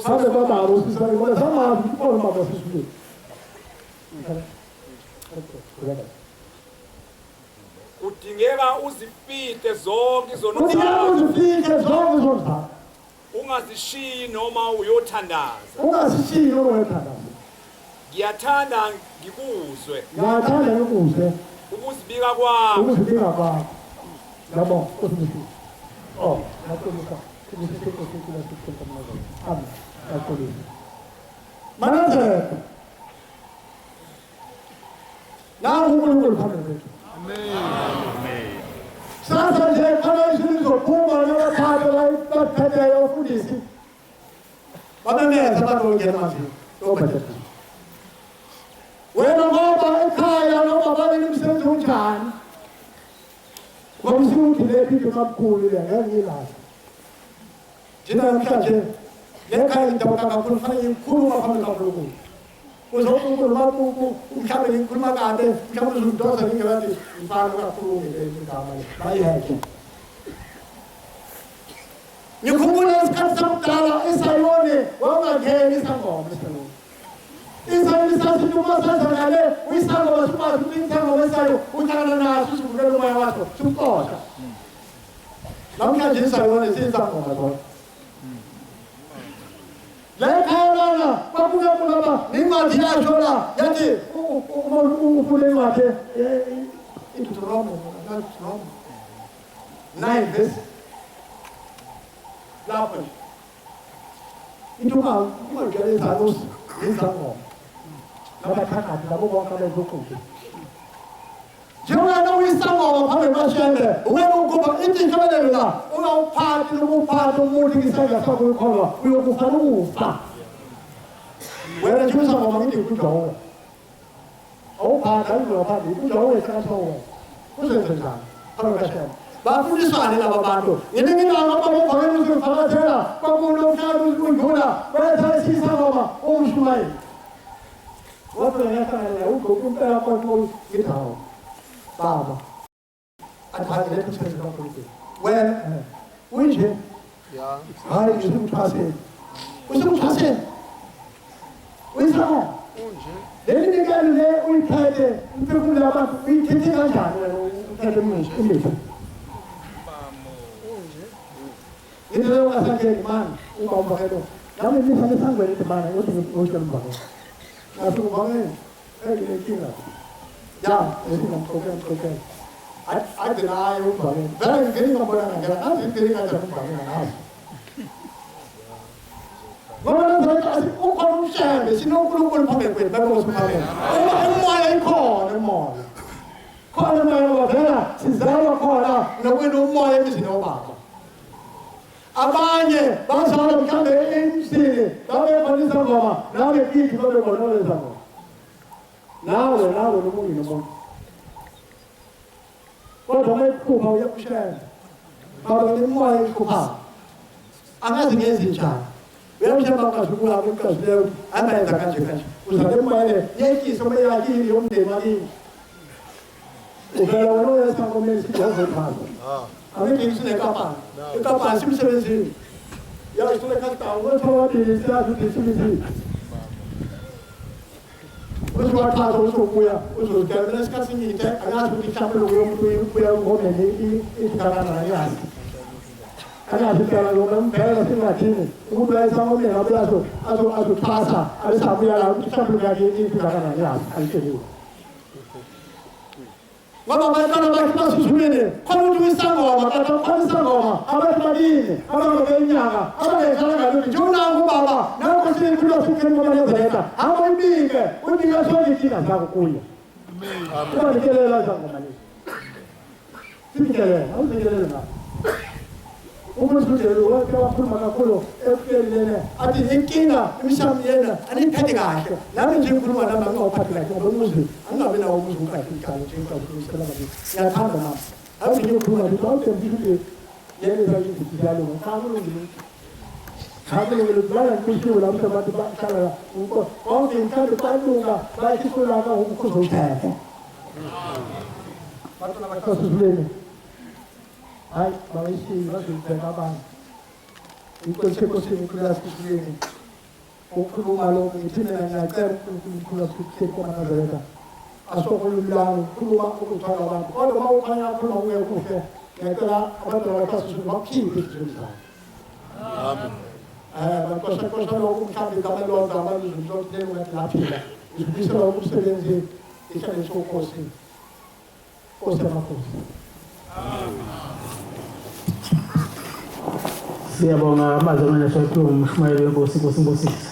kudingeka uzifite zonke izono kudingeka zakho uzifike zonke izono zakho ungazishiyi noma uyothandaza ungazishiyi noma uyothandaza ngiyathanda ngikuzwe ngiyathanda ngikuzwe ukuzibika kwakho ukuzibika kwakho yabo kusibisi nakulisa kusibisi amen nakulisa manazareth nangu uNkulunkulu phambili kwethu amen sasa nje khona izinto zophuma nabaphathi baphetheyo abafundisi babemeza abantu bongena manje obhatata wena ngoba ekhaya noma babeni umsebenzi unjani ngomsuthi lephito kabukhulu le ngangilapha thina namhlanje lekhaya ngidabula kakhulu fanele ngikhuluma phambili kaNkulunkulu uzokunkulu mabubu mhlawumbe ngikhuluma kade mhlawumbe uzondoza ngingelathi mfana kakhulu ngegama bayiheke ngikhumbula isikhathi sakudala esayone wangangeni isangoma esayone isayone sasituma sazanale uyisangoma simazi ukuthi isangoma esayo uhlangana naso usivulele umoya wakho simkosha namhlanje isayone siyisangoma zona lekhona bakuya kulaba incwadi yasho la yathi ufune incwadi iDuteronomy 9 verse lapho intuma kungeleza ukuthi izangoma nabathakathi labo bonke bezokude njengoba uyisangoma phambili kwashembe wena ukuba inhliziyo la ungawuphathi nokuphatha umuntu ngisandla sakho ukholwa uyokufa ukufa wena nje usangoma ngithi kujonga awuphatha uzophatha kujonga wesakho kuzenze njani phambili kwashembe bafundisane laba bantu ngidinga ababona ukufakathela bakulo umhlaba ukudlula bayathatha isangoma umshumayeli wathi ngiyakhala ugogo impela konke ngithawo baba athathe lethu senze lokho wena unje ya hayi ngikuphase usikuphase uyisana unje leli nikalo le uyithathe impekulo labantu uyithethe kanjani wena uthathe umnisi into yokungasangeni mani uba umvakelo nami nifane sangweni into mani uthi ngicela umvakelo asukuvangeni enginenkinga ya esingamqokela ade naye umvakelo vele ngingabonanga ngeke azi ngeke kanjani umvakelo ngazi ngoba ukhona umshembe sinonkulunkulu phambili kwethu bakosimamela umoya ikhona umoya khona umoya wavela sizalwa khona nokwena umoya emizini wobaba abanye bazalwa mhlawumbe emsini babekhona isangoma nawe kithi babekhona isangoma nawe nomunye nomuntu kodwa uma ikhupha uyakushela baba umoya ikhupha angazi ngenzi njani uyamsheba ngazukula ukuqazileyo angayenza kanje uzale moya yekise uma yakini yomndeni wakini uvela wena uyesangomeni sizozophatha Amici di Kappa, Kappa simsebenzini. Ya isole kasta, uno di stato di simisi. Uso wata uso kuya, uso kamera skasi ni te, ana su di chamlo kuya ngome ni ikana ya. Ana su kala ngome bela sinatini. Ubuya sangome abaso, aso pasa, ale sabuya la chamlo ga ni ikana ya. Alkeni. Ngoba abantwana bakhe basuzulene khona ukuthi uyisangoma kade khona isangoma abantu balini abantu benyanga abangezana ngalokho njengona ubaba nakho sikhuluma sikhuluma ngobalezeka hamba ibike unika sonke izinto zakho kuye amen kuba nikelela isangoma lesi sikelela awuzikelele na umuntu lo wakhuluma kakhulu ekelele athi inkinga imishamo yena aniphethe kahle nami nje ngikhuluma nami ngawuphathi kahle ngoba umuzi angabe nawo umuzi ukahle njalo njengoba ngiyathanda nami awu ngiyokhuluma ukuthi awuthembile yena zayithi njalo ngakho Kami ngelibala ngishilo lapho abantu bakhala uko konke inhlambi balunga bayisula ka ukuzothethe Batona bakosuzuleni Hayi bayishi bazibheka abantu Inkosi kosini kulasizuleni Ukukhuluma lokho ngithina ngiyacela ukukhuluma ukutheka namazaleka asokululayo ukukhuluma ukuthwala abantu kodwa uma ukhanya akhuluma kuhle ngiyacela abadala bathasuke bakukhiphe ezintweni zakhe baqosha lokhu mhlawumbe kamalonda amalizwi mhlothenga ngathi laphila ngifundisela ukusebenzi ihlale sokosi Nkosi yamakhosi. Siyabonga amazwi amanashwa umshumayeli wenkosi Nkosi Mbusisi.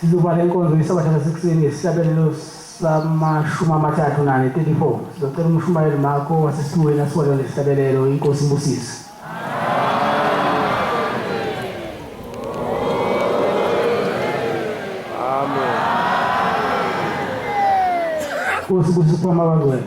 Sizovala inkonzo yesabatha sasekuseni ngesihlabelelo sama-34. Sizocela umshumayeli makho wasesitulweni asiwale lesihlabelelo inkosi Mbusisi. Nkosi Mbusisi kwama abangcwele.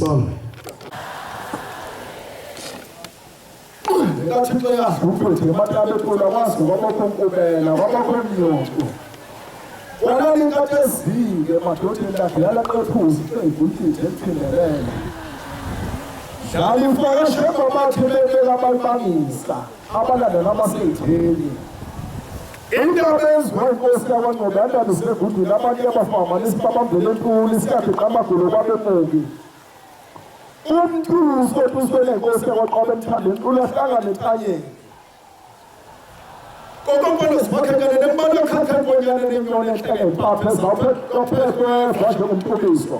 Some. Ngathixo yazi uphethe ngemathaba equla kwazi ngabakho nkubela ngabakho mnyoko wona inkathi ezinge madodeni lakhe yalaqethuzi eyibhutithe ephindelela dlala ifaka shema bathi bebeka abayibangisa abalandela amaseyitheli indaba eziwa inkosi yakwaNgcobo yandaba isegudwini abanye abafama nesibabambele entuli sikabhiqa amagulo kwabemubi umthuso othuswe nenkosi yakwaqobe emthandeni ulahlangane ekhanyeni kokonkolo zibakhekene nembalo ekhakhekonyane nenyoni enhleke impaphe ezawuphethwe njengomqubiso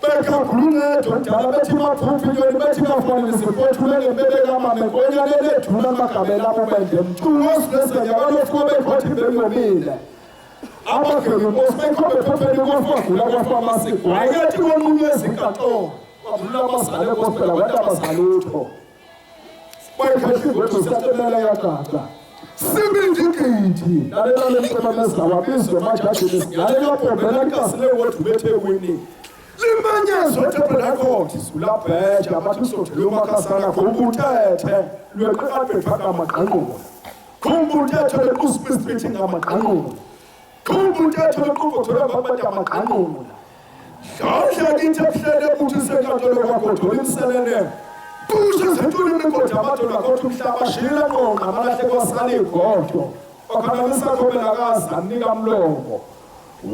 bekhakhulunedwa njalo bethi maphuphi inyoni bethi ngafani zifothule ngembebekama menkonyane leduna amagabela abo bende mthuosinesenyakalofuko bekhothi bengomile abageli inkosi bekhobe phepheni kwafagula kwafamasiko wayethi komunye ezinkantolo kwavula abazale gospela kwathi abazalutho bayikhahlingwethu sikatemela yagada sibindikiti lalela lemcebameza wabizwe emajajini silalela pombela likasile wethu bethekwini limanyezo etebelekhothi sulabheja abathi usodela umakasana khumbutethe lweqaqabethwakamaqangqula khumbutethe lekusipisipithi ngamaqangqula khumbutethe lequbothola babantu amaqangqula dladla kithi ebuhlele ebuthi senkantolo kwakho thola imselele bushe zentuli imigodi amadolo akhothi umhlaba shila nqonqa amalahle kwasala igodo wakhanganisa khobelakazi amnika mlomo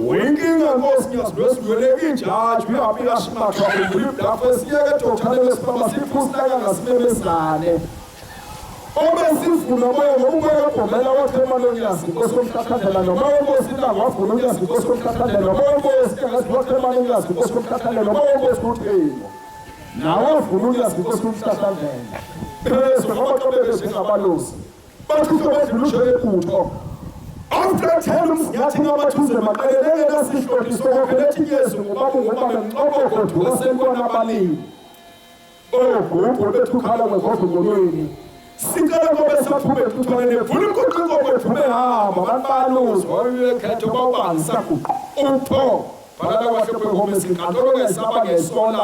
winkinga nkosi ngiyazilwesidweleka ijaji uyabi yashimathwa kuvula ibhafo esiyeke edokthane lesifama siphusilaka ngasimemezane obesivuna moya ngobumoya obhomela wathemalonyazi inkosi komhlathandela nomoya wenkosi ilanga wavuna unyazi inkosi komhlathandela nomoya wenkosi engazi wathemalonyazi inkosi komhlathandela nomoya wenkosi kuthimo nawavuna unyazi inkosi komhlathandela phezwe ngabaxobeke njengabalozi bathuswe badlulushe ebutho after 10 umsinyathi ngabathuze maqeleleke nasihlondiso kokhelethi Yesu ngubaba ngubaba ngxokokodwa wasenkwana abalimi ogubhu bethukhala kwegobhu ngolweni sikala ngoba saphume tuthwane vula umgoqingo kwethu behamba abantu baluzwa oyekhetho bawubangisa kuqo utho balala kwahle kwehome sinkantolo ngesaba ngesona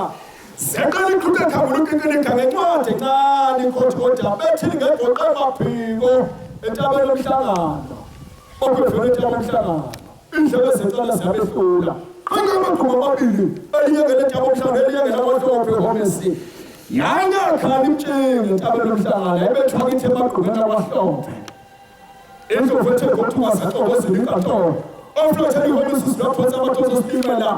zeqela iqhuthe khabulukinkini ngencwadi encane ikhothokota bethi ngegoqe maphiko entabeni lomhlangano okwevele entabeni lomhlangano indlela ezecala ziyabehlula angamaqhuba amabili elinye ngetaba omhlangano elinye ngelabahlophe ehomesi yangakhala imtshini entabeni lomhlangano ebethwa kithi emagqumeni amahlophe endlovethe ngothuka zaxobo ezinkantolo oflothela ihomesi zilaphansi amathozo sitimela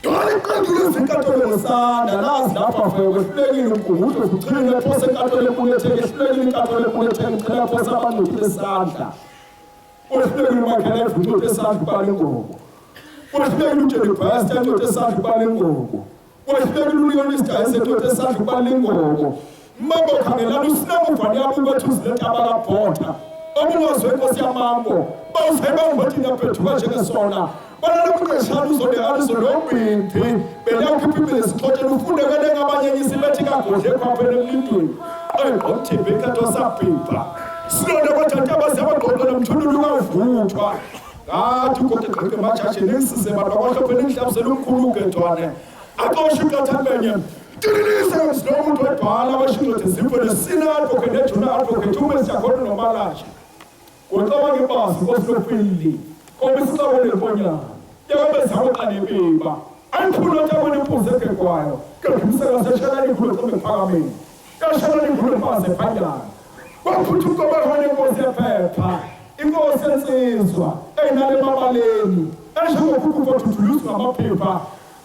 dwala iqendulo ezinkantolo ngesandla nazi lapha feke kwehlulekile umgungudlo kuchile phose enkantolo ekuletheke ehlulekile inkantolo ekuletheke mchela phose abanqothile esandla wehlulekile umakhela evunqothe esandla ubala ingobo wehlulekile utshele bhayasi yanqothe esandla ubala ingobo wehlulekile ulionista esenqothe esandla ubala ingobo mambo khangelana usinamuvani yabo ubethuzile tabalabhotha obungazwe inkosi yamambo bawuzeba ungothi ngaphethuka njengesona balala kuqeshana uzodekaliso lombimbi belakhipha ibhizinesi ufunde kwele ngabanye isibethi kagodle ekhwapheni emlindweni oyingqothimbi ekhathi wasabhibha silonde kwathatha abaziyabagqoqela mthunulu kavuthwa ngathi ugoqeqeqe emajajini ngisize bantu abahlopheni ngihlabisela umkhulu ugedwane aqoshe iqathanbenye tililise silomuntu wedwala abashindothi zimfele sina advocate ejuna advocate umesiyakhona nomalashi ngoxaba ngebasi kosilofili kobe sicabele mponyana yakabezabo qanempimba angiphula ntabona impuzo egekwayo kehumsela seshana ikhulu qobe phakameni kashana ikhulu phansi ephanyana kwaphuthu qobe khona inkosi yephepha inkosi ensizwa eyinale mabaleni eshokukhupha ukuthuthuluzwa ngamaphepha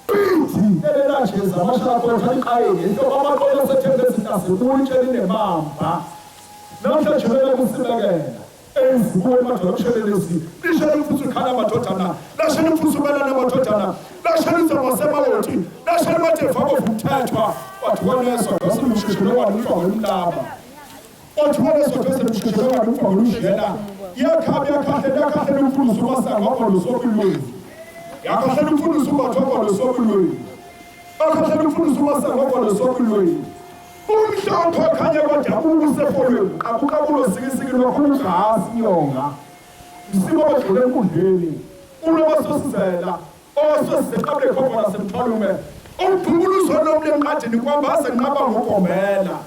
bithi elelasheza amashako ayiqayeni into abaqolo sethembe ezintasibula itsheli nemamba namhlanje vele kusibekela ezikuwe emadolobheni lishela umfuso ukhala amadodana lashela umfuso ubelana amadodana lashela inzaba semawoti lashela amatefa okuthethwa wathi kwaneswa wasemshishilekwana umfanga umlaba wathi kwaneswa wasemshishilekwana umfanga umjela yakhahlela umfuso umasanga wakholusokulweni yakhahlela umfuso umathwa wakholusokulweni akhahlela umfuso umasanga wakholusokulweni umhlophe khanya kwadabuka usefolweni akukabulo sikisiki lwakhulukazi iyonga msiba badlule enkundleni ulobasosizela ososizeqable khona semthwalume Uphuluzo lomlemqadini kwabase nqaba ngokombela.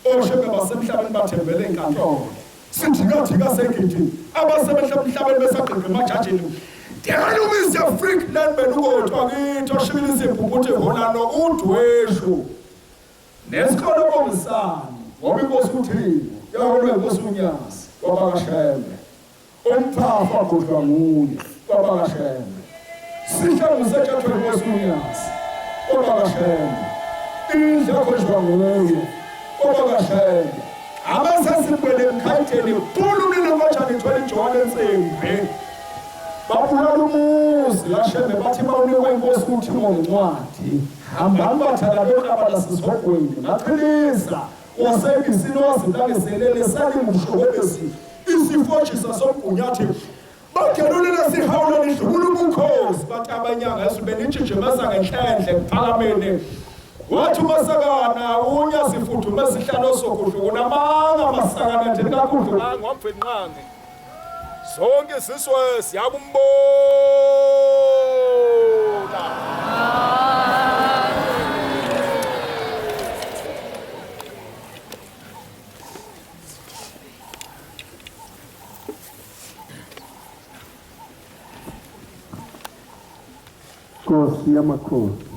Oshebe basemhlabeni bathembele enkantolo. Sijika segidini. Abasebenza emhlabeni besaqinqa emajajini. Ndiyalumise Freakland benukodwa kithi oshibilise ibhubuthe khona nokudweshu. Nesikolo bomsana ngoba inkosi uthini yakolwe inkosi uNyasi kwabakashembe. Umphafa kodwa nguye kwabakashembe. Sihlangu setshathwe inkosi uNyasi kwabakashembe. Indlu yakhonjwa nguye kwabakashembe. Abasasikwele emkhatheni pululile ngotshani ithwele injwana ensimbi. Babulala umuzi lashembe bathi bawunikwe inkosi ukuthi ngoncwadi. Hambani bathanda beqabala sisogwini ngaqinisa wasekisini wazilangiselele salingushobebesi isifotshisa somgunyathi bakhelulela sihawula nidlula ubukhosi bathi abanyanga esibeni intshijimeza ngenhlenhle kuphakameni wathi umasakana uNyasi fudume sihlalo sokudlula amanga amasakana nje kakudlula ngwamfenqange zonke siswe siyakumbona. Nkosi yamakhosi